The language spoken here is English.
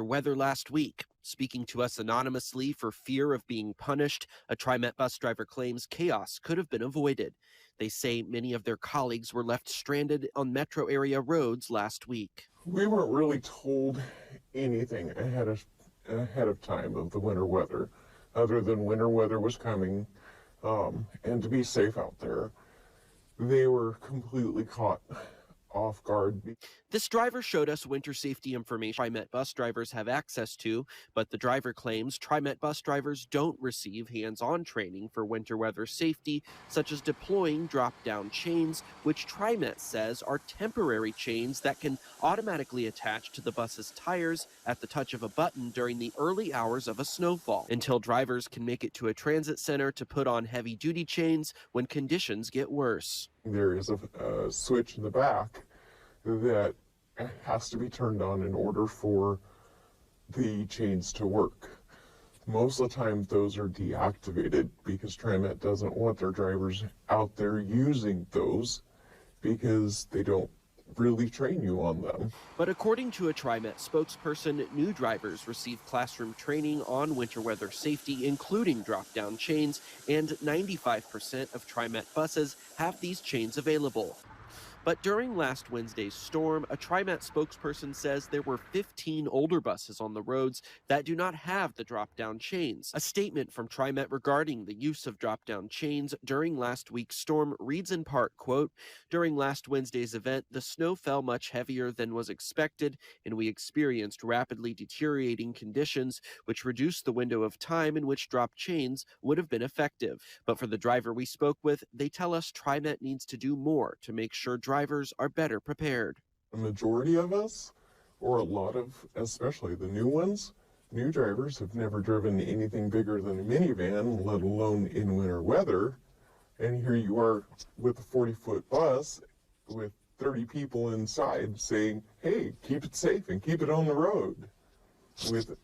weather last week. Speaking to us anonymously for fear of being punished, a TriMet bus driver claims chaos could have been avoided. They say many of their colleagues were left stranded on metro area roads last week. We weren't really told anything ahead of time of the winter weather, other than winter weather was coming, and to be safe out there. They were completely caught off guard. This driver showed us winter safety information TriMet bus drivers have access to, but the driver claims TriMet bus drivers don't receive hands-on training for winter weather safety, such as deploying drop-down chains, which TriMet says are temporary chains that can automatically attach to the bus's tires at the touch of a button during the early hours of a snowfall, until drivers can make it to a transit center to put on heavy-duty chains when conditions get worse. There is a switch in the back that has to be turned on in order for the chains to work. Most of the time those are deactivated because TriMet doesn't want their drivers out there using those because they don't really train you on them. But according to a TriMet spokesperson, new drivers receive classroom training on winter weather safety, including drop-down chains, and 95% of TriMet buses have these chains available. But during last Wednesday's storm, a TriMet spokesperson says there were 15 older buses on the roads that do not have the drop-down chains. A statement from TriMet regarding the use of drop-down chains during last week's storm reads in part, quote, "During last Wednesday's event, the snow fell much heavier than was expected, and we experienced rapidly deteriorating conditions, which reduced the window of time in which drop chains would have been effective." But for the driver we spoke with, they tell us TriMet needs to do more to make sure drivers are better prepared. The majority of us, or a lot of, especially the new ones, new drivers have never driven anything bigger than a minivan, let alone in winter weather. And here you are with a 40-foot bus with 30 people inside saying, hey, keep it safe and keep it on the road, with